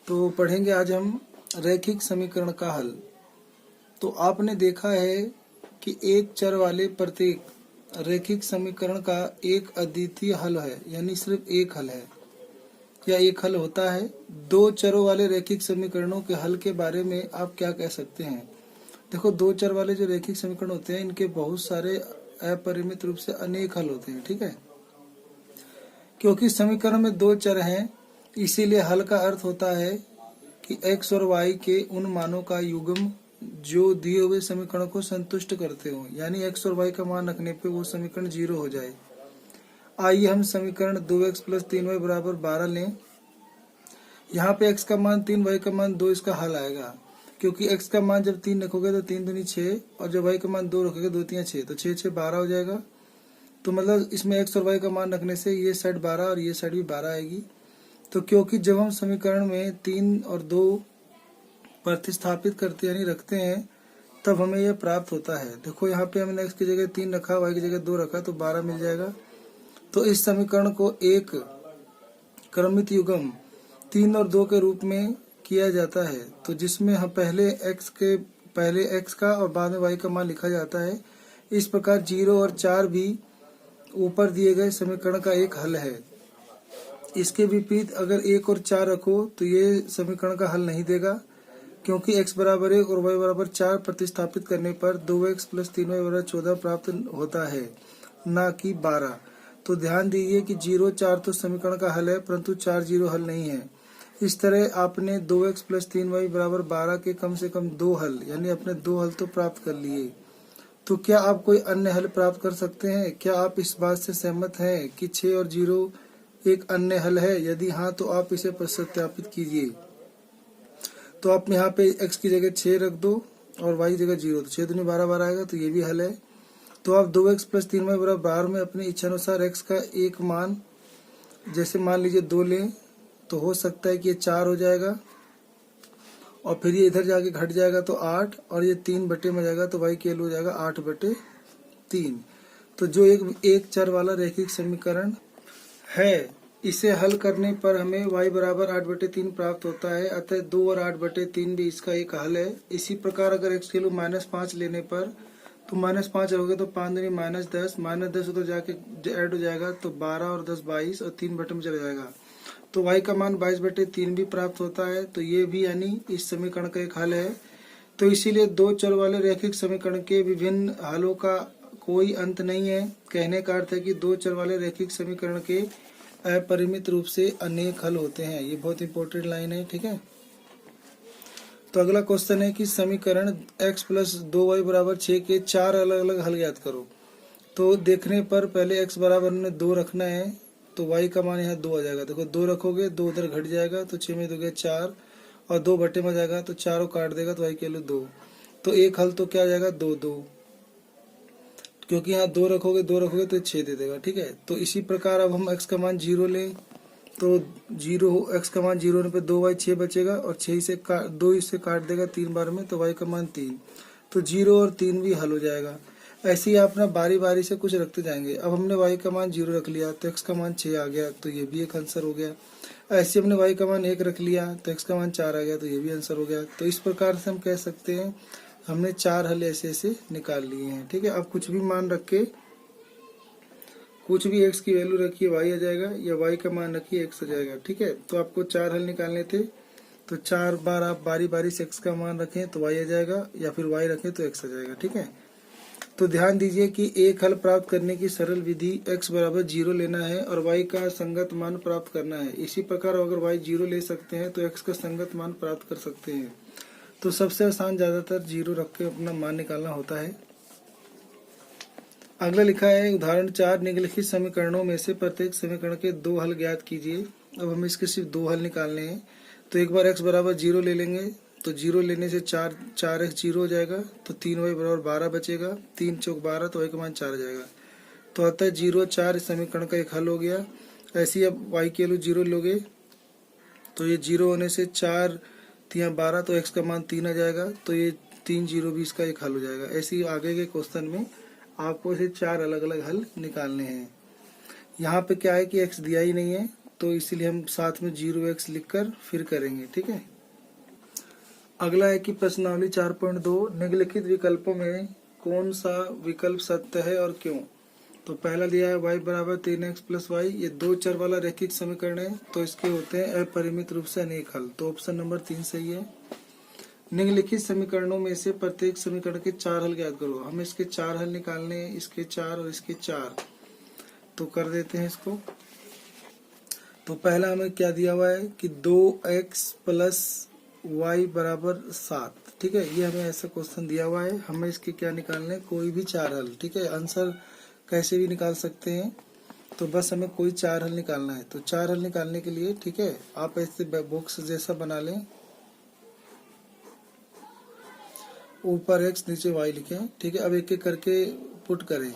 तो पढ़ेंगे आज हम रैखिक समीकरण का हल। तो आपने देखा है कि एक चर वाले प्रत्येक रैखिक समीकरण का एक अद्वितीय हल है, यानी सिर्फ एक हल है या एक हल होता है। दो चरों वाले रैखिक समीकरणों के हल के बारे में आप क्या कह सकते हैं? देखो, दो चर वाले जो रैखिक समीकरण होते हैं इनके बहुत सारे अपरिमित रूप से अनेक हल होते हैं, ठीक है। क्योंकि समीकरण में दो चर हैं, इसीलिए हल का अर्थ होता है कि x और y के उन मानों का युग्म जो दिए हुए समीकरण को संतुष्ट करते हो, यानी x और y का मान रखने पे वो समीकरण 0 हो जाए। आइए हम समीकरण 2x + 3y = 12 लें। यहाँ पे x का मान 3, y का मान 2, इसका हल आएगा। क्योंकि x का मान जब 3 रखोगे तो 3 दूनी 6, और जब y का मान 2 रखोगे 2 3 6, तो 6 6 12 हो जाएगा। तो मतलब इसमें x और y का मान रखने से ये साइड 12 और ये साइड भी 12 आएगी। तो क्योंकि जब हम समीकरण में 3 और 2 प्रतिस्थापित करते यानी रखते हैं तब हमें यह प्राप्त होता है। देखो, यहाँ पे हमने x की जगह 3 रखा, y की जगह 2 रखा, तो 12 मिल जाएगा। तो इस समीकरण को एक क्रमित युग्म 3 और 2 के रूप में किया जाता है, तो जिसमें हम पहले x का और बाद में y का मान लिखा जाता है। इस प्रकार 0 और 4 भी ऊपर दिए गए समीकरण का एक हल है। इसके विपरीत अगर 1 और 4 रखो तो ये समीकरण का हल नहीं देगा, क्योंकि x = 1 और y = 4 प्रतिस्थापित करने पर 2x + 3y = 14 प्राप्त होता है, ना कि 12। तो ध्यान दीजिए कि 0 4 तो समीकरण का हल है, परंतु 4 0 हल नहीं है। इस तरह आपने 2x + 3y = 12 के कम से कम 2 हल, यानी अपने 2 हल तो प्राप्त कर लिए। तो क्या आप कोई अन्य हल प्राप्त कर सकते हैं? क्या आप इस बात से सहमत हैं कि 6 और 0 एक अन्य हल है? यदि हाँ, तो आप इसे सत्यापित कीजिए। तो आप यहाँ पे x की जगह 6 रख दो और y की जगह 0, तो 6 दूनी 12 12 आएगा, तो ये भी हल है। तो आप 2x + 3y = 12 में अपनी इच्छा अनुसार x का एक मान, जैसे मान लीजिए 2 लें, तो हो सकता है कि ये 4 हो जाएगा, और फिर ये इधर जाके घट जाएगा तो 8, और ये 3 बटे में जाएगा तो y की वैल्यू हो जाएगा 8/3। तो जो एक चर वाला रैखिक समीकरण है, इसे हल करने पर हमें y = 8/3 प्राप्त होता है। अतः 2 और 8/3 भी इसका एक हल है। इसी प्रकार अगर x की वैल्यू -5 लेने पर, तो -5 रहोगे तो 5 दूनी -10, -10 उधर जाके ऐड हो जाएगा, तो 12 और 10 22, और 3 बटे में चला जाएगा, तो y का मान 22/3 भी प्राप्त होता है। तो ये भी यानी इस समीकरण का एक हल है। तो इसीलिए दो चर वाले रैखिक समीकरण के विभिन्न हलों का कोई अंत नहीं है। कहने का अर्थ है कि दो चर वाले रैखिक समीकरण के अपरिमित रूप से अनेक हल होते हैं। ये बहुत इंपॉर्टेंट लाइन है, ठीक है। तो अगला क्वेश्चन है कि समीकरण x + 2y = 6 के 4 अलग अलग हल ज्ञात करो। तो देखने पर पहले x = 2 रखना है, तो y का मान यहाँ 2 आ जाएगा। देखो, 2 रखोगे 2 उधर घट जाएगा, तो 6 में 2 गए 4, और 2 बटे में जाएगा तो 4 काट देगा, तो y की वैल्यू 2। तो एक हल तो क्या आ जाएगा, 2 2, क्योंकि यहाँ 2 रखोगे तो 6 दे देगा, ठीक है। तो इसी प्रकार अब हम x का मान 0 लें, तो 0 x का मान 0 होने पर 2y 6 बचेगा, और 6 से 2 इससे काट देगा 3 बार में, तो y का मान 3। तो 0 और 3 भी हल हो जाएगा। ऐसे ही आप ना बारी बारी से कुछ रखते जाएंगे। अब हमने y का मान 0 रख लिया तो x का मान 6 आ गया, तो ये भी एक आंसर हो गया। ऐसे हमने y का मान 1 रख लिया तो x का मान 4 आ गया, तो ये भी आंसर हो गया। तो इस प्रकार से हम कह सकते हैं हमने 4 हल ऐसे ऐसे निकाल लिए हैं, ठीक है। अब कुछ भी मान रख के, कुछ भी x की वैल्यू रखिए y आ जाएगा, या y का मान रखिए x आ जाएगा, ठीक है। तो आपको 4 हल निकालने थे, तो 4 बार आप बारी बारी से x का मान रखें तो y आ जाएगा, या फिर y रखें तो x आ जाएगा, ठीक है। तो ध्यान दीजिए कि एक हल प्राप्त करने की सरल विधि x = 0 लेना है और y का संगत मान प्राप्त करना है। इसी प्रकार अगर y 0 ले सकते हैं तो x का संगत मान प्राप्त कर सकते हैं। तो सबसे आसान ज्यादातर 0 रख के अपना मान निकालना होता है। अगला लिखा है उदाहरण 4, निम्नलिखित समीकरणों में से प्रत्येक समीकरण के 2 हल ज्ञात कीजिए। अब हमें इसके सिर्फ 2 हल निकालने हैं। तो एक बार x = 0 ले लेंगे, तो 0 लेने से 4x 0 हो जाएगा, तो 3y = 12 बचेगा, 3 चौक 12, तो y का मान 4 आ जाएगा। तो अतः 0 4 इस समीकरण का एक हल हो गया। ऐसे ही अब y की वैल्यू 0 लोगे तो ये 0 होने से 4 3 12, तो x का मान 3 आ जाएगा, तो ये 3 0 भी इसका एक हल हो जाएगा। ऐसे ही आगे के क्वेश्चन में आपको इसे 4 अलग अलग हल निकालने हैं। यहाँ पे क्या है कि x दिया ही नहीं है, तो इसीलिए हम साथ में 0x लिखकर फिर करेंगे। ठीक है, अगला है कि प्रश्नावली 4.2 निम्नलिखित विकल्पों में कौन सा विकल्प सत्य है और क्यों। तो पहला दिया है y बराबर 3x प्लस वाई, ये दो चर वाला रैखिक समीकरण है, तो इसके होते हैं अपरिमित रूप से अनेक हल, तो ऑप्शन नंबर 3 सही है। निम्नलिखित समीकरणों में से प्रत्येक समीकरण के 4 हल ज्ञात करो। हम इसके 4 हल निकालने हैं, इसके 4 और इसके 4, तो कर देते हैं इसको। तो पहला हमें क्या दिया हुआ है कि 2x प्लस वाई बराबर 7। ठीक है, ये हमें ऐसा क्वेश्चन दिया हुआ है, हमें इसके क्या निकालने हैं, कोई भी 4 हल। ठीक है, आंसर कैसे भी निकाल सकते हैं, तो बस हमें कोई 4 हल निकालना है। तो 4 हल निकालने के लिए ठीक है आप ऐसे बॉक्स जैसा बना लें, ऊपर x नीचे y लिखें। ठीक है, अब एक एक करके पुट करें।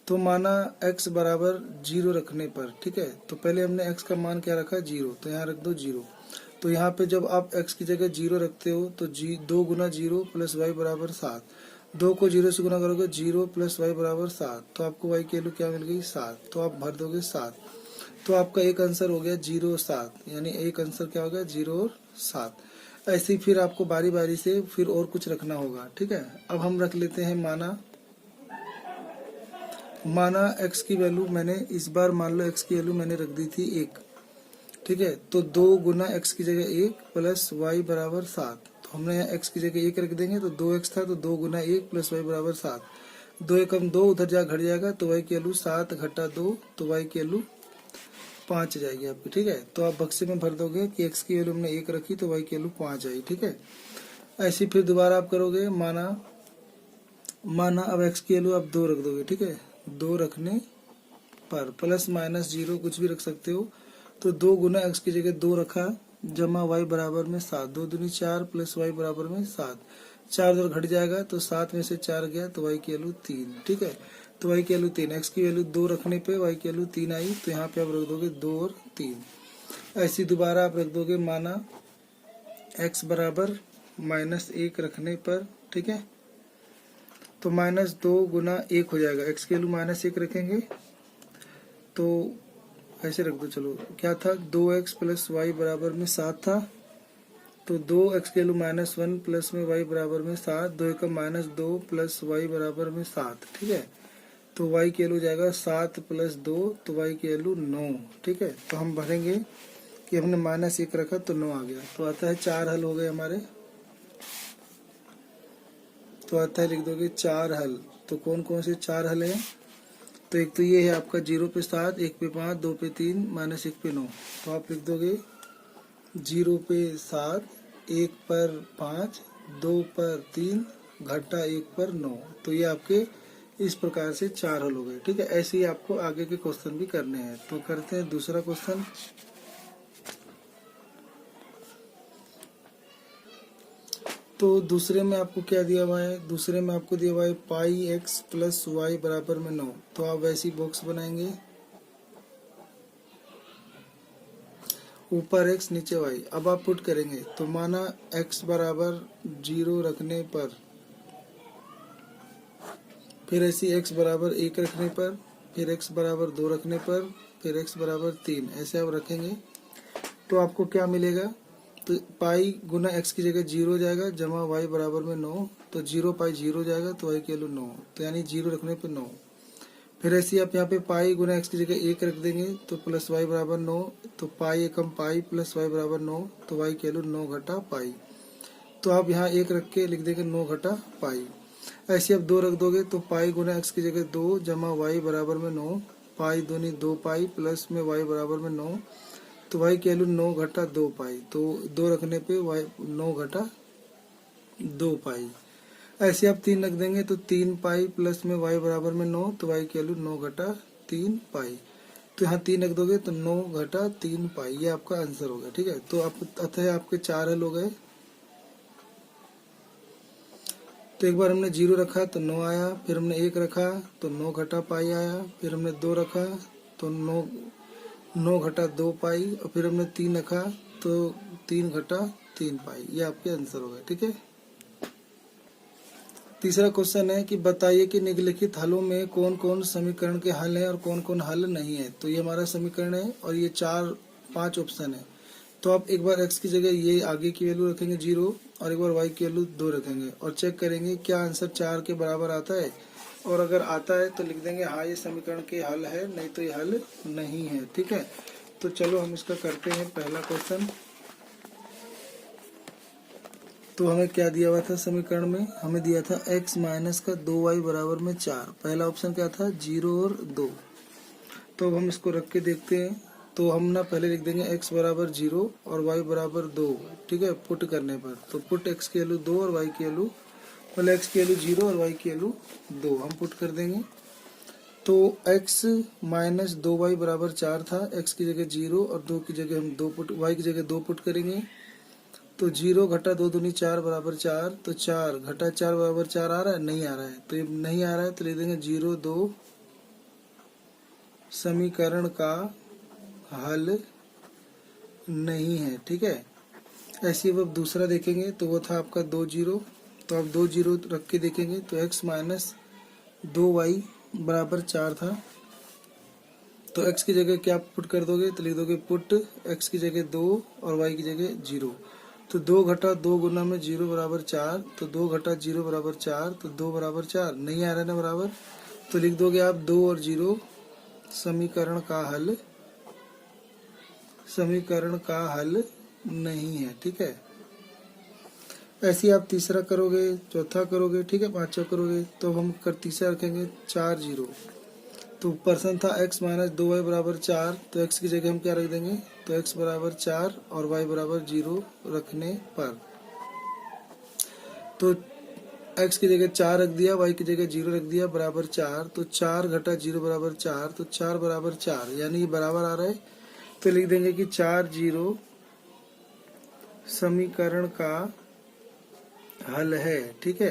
तो माना x बराबर 0 रखने पर, ठीक है, तो पहले हमने x का मान क्या रखा 0, तो यहाँ रख दो 0। तो यहाँ पे जब आप x की जगह 0 रखते हो तो 2 गुना 0 प्लस वाई बराबर 7, 2 को 0 से गुना करोगे 0 प्लस वाई बराबर 7, तो आपको y की वैल्यू क्या मिल गई 7, तो आप भर दोगे 7। तो आपका एक आंसर हो गया 0 और 7, यानी एक आंसर क्या हो गया 0 और 7। ऐसे ही फिर आपको बारी बारी से फिर और कुछ रखना होगा। ठीक है, अब हम रख लेते हैं माना x की वैल्यू मैंने इस बार मान लो x की वैल्यू मैंने रख दी थी 1। ठीक है, तो 2 गुना x की जगह 1 प्लस वाई बराबर 7, तो हमने यहाँ x की जगह 1 रख देंगे, तो 2x था, तो 2 गुना 1 प्लस वाई बराबर 7, 2 एकम 2 उधर जा घट जाएगा, तो y की वैल्यू 7 घटा 2, तो y की वैल्यू 5 जाएगी आपकी। ठीक है, तो आप बक्से में भर दोगे कि x की वैल्यू हमने 1 रखी तो y की वैल्यू 5 आई। ठीक है, ऐसे फिर दोबारा आप करोगे, माना अब x की वैल्यू आप 2 रख दोगे। ठीक है, 2 रखने पर प्लस माइनस 0 कुछ भी रख सकते हो, तो 2 गुना x की जगह 2 रखा जमा y बराबर में 7, 2 दूनी 4 प्लस y बराबर में 7, 4 उधर घट जाएगा, तो 7 में से 4 गया, तो y की वैल्यू 3। ठीक है, तो y की वैल्यू 3, x की वैल्यू 2 रखने पे y की वैल्यू 3 आई, तो यहाँ पे आप रख दोगे 2 और 3। ऐसी दोबारा आप रख दोगे, माना x बराबर -1 रखने पर, ठीक है, तो -2 गुना 1 हो जाएगा, x की वैल्यू -1 रखेंगे तो ऐसे रख दो। चलो क्या था, 2x प्लस वाई बराबर में 7 था, तो 2x की वैल्यू -1 प्लस में y बराबर में 7, 2 का -2 प्लस y बराबर में 7। ठीक है, तो y की वैल्यू जाएगा 7 प्लस 2, तो y की वैल्यू 9। ठीक है, तो हम भरेंगे कि हमने -1 रखा तो 9 आ गया, तो आता है 4 हल हो गए हमारे। तो आता है, लिख दोगे 4 हल। तो कौन कौन से 4 हल हैं, तो एक तो ये है आपका 0 पे 7, 1 पे 5, 2 पे 3, -1 पे 9, तो आप लिख दोगे 0 पे 7, 1 पर 5, 2 पर 3, घटा 1 पर 9, तो ये आपके इस प्रकार से 4 हल हो गए। ठीक है, ऐसे ही आपको आगे के क्वेश्चन भी करने हैं। तो करते हैं दूसरा क्वेश्चन। तो दूसरे में आपको क्या दिया हुआ है, दूसरे में आपको दिया हुआ है पाई x प्लस वाई बराबर में 9, तो आप वैसी बॉक्स बनाएंगे, ऊपर x नीचे y। अब आप पुट करेंगे, तो माना x बराबर 0 रखने पर, फिर ऐसी x बराबर 1 रखने पर, फिर x बराबर 2 रखने पर, फिर x बराबर 3, ऐसे आप रखेंगे तो आपको क्या मिलेगा, तो पाई गुना x की जगह 0 हो जाएगा, जमा y बराबर में 9, तो 0 पाई 0 हो जाएगा, तो y की वैल्यू 9, तो यानी 0 रखने पे 9। फिर ऐसे आप यहाँ पे पाई गुना x की जगह 1 रख देंगे, तो प्लस y बराबर 9, तो पाई एकम पाई प्लस y बराबर 9, तो y की वैल्यू 9 घटा पाई, तो आप यहाँ 1 रख के लिख देंगे 9 घटा पाई। ऐसे आप 2 रख दोगे, तो पाई गुना x की जगह 2 जमा y बराबर में 9, पाई दूनी 2 पाई प्लस में y बराबर में 9, तो y की वैल्यू 9 घटा 2 पाई, तो 2 रखने पे y 9 घटा 2 पाई। ऐसे आप 3 रख देंगे, तो 3 पाई प्लस में y बराबर में 9, तो y की वैल्यू 9 घटा 3 पाई, तो यहाँ 3 रख दोगे तो 9 घटा 3 पाई, ये आपका आंसर हो गया। ठीक है, तो आप अतः आपके 4 हल हो गए। तो एक बार हमने 0 रखा तो 9 आया, फिर हमने 1 रखा तो 9 घटा पाई आया, फिर हमने 2 रखा तो 9 घटा 2 पाई, और फिर हमने 3 रखा तो 3 घटा 3 पाई, ये आपके आंसर हो गए। ठीक है, तीसरा क्वेश्चन है कि बताइए कि निम्नलिखित हलों में कौन कौन समीकरण के हल हैं और कौन कौन हल नहीं है। तो ये हमारा समीकरण है और ये 4-5 ऑप्शन है। तो आप एक बार x की जगह ये आगे की वैल्यू रखेंगे 0 और एक बार y की वैल्यू 2 रखेंगे और चेक करेंगे क्या आंसर 4 के बराबर आता है। और अगर आता है तो लिख देंगे हाँ ये समीकरण के हल है, नहीं तो ये हल नहीं है। ठीक है, तो चलो हम इसका करते हैं पहला क्वेश्चन। तो हमें क्या दिया हुआ था समीकरण में, हमें दिया था x माइनस का 2y बराबर में 4। पहला ऑप्शन क्या था 0 और 2। तो अब हम इसको रख के देखते हैं। तो हम ना पहले लिख देंगे x बराबर 0 और y बराबर 2। ठीक है, पुट करने पर तो पुट x की वैल्यू 2 और y की वैल्यू, पहले x की वैल्यू 0 और y की वैल्यू 2 हम पुट कर देंगे। तो x माइनस 2y बराबर 4 था, x की जगह 0 और 2 की जगह हम 2 पुट, y की जगह 2 पुट करेंगे। तो 0 घटा 2 दूनी 4 बराबर 4, तो 4 घटा 4 बराबर 4 आ रहा है, नहीं आ रहा है। तो ये नहीं आ रहा है तो लिख देंगे 0, 2 समीकरण का हल नहीं है। ठीक है, ऐसे अब दूसरा देखेंगे तो वो था आपका 2 0। तो आप 2 0 रख के देखेंगे तो x माइनस 2y बराबर 4 था। तो x की जगह क्या पुट कर दोगे तो लिख दोगे पुट x की जगह 2 और y की जगह 0। तो 2 घटा 2 गुना में 0 बराबर 4, तो 2 घटा 0 बराबर 4, तो 2 बराबर 4 नहीं आ रहा है ना बराबर। तो लिख दोगे आप 2 और 0 समीकरण का हल, समीकरण का हल नहीं है। ठीक है, ऐसे आप तीसरा करोगे, चौथा करोगे, ठीक है, पांचवा करोगे। तो हम कर तीसरा रखेंगे 4 0। तो प्रश्न था x माइनस 2y बराबर 4, तो x की जगह हम क्या रख देंगे तो x बराबर 4 और y बराबर 0 रखने पर, तो x की जगह 4 रख दिया, y की जगह 0 रख दिया, बराबर 4। तो 4 घटा 0 बराबर 4, तो 4 बराबर 4 यानी ये बराबर आ रहा है। तो लिख देंगे कि 4 0 समीकरण का हल है। ठीक है,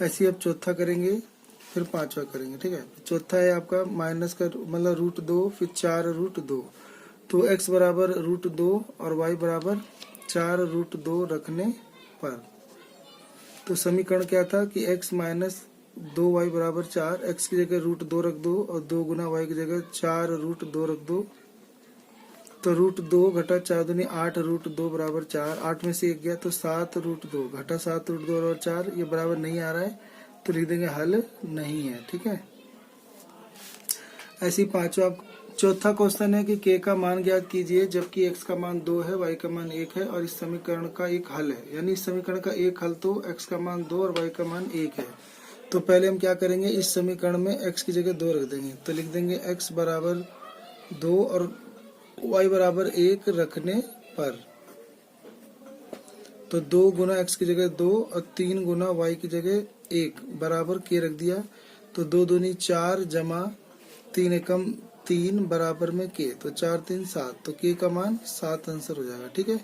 ऐसी अब चौथा करेंगे, फिर पांचवा करेंगे। ठीक है, चौथा है आपका माइनस का मतलब √2, फिर 4 √2। तो x बराबर √2 और y बराबर 4 √2 रखने पर, तो समीकरण क्या था कि x माइनस 2y बराबर 4, x की जगह √2 रख दो और 2 गुना y की जगह 4 √2 रख दो। तो √2 घटा 4 दूनी 8 √2 बराबर 4, 8 में से 1 गया तो 7 √2 घटा 7 √2 बराबर 4, ये बराबर नहीं आ रहा है तो लिख देंगे हल नहीं है। ठीक है, ऐसी पांचवा चौथा क्वेश्चन है कि k का मान ज्ञात कीजिए जबकि x का मान 2 है, y का मान 1 है और इस समीकरण का एक हल है। यानी इस समीकरण का एक हल तो x का मान 2 और y का मान 1 है। तो पहले हम क्या करेंगे, इस समीकरण में x की जगह 2 रख देंगे। तो लिख देंगे x बराबर 2 और y बराबर 1 रखने पर, तो 2 गुना x की जगह 2 और 3 गुना y की जगह 1 बराबर k रख दिया। तो 2 दूनी 4 जमा 3 एकम 3 बराबर में k, तो 4 3 7, तो k का मान 7 आंसर हो जाएगा। ठीक है।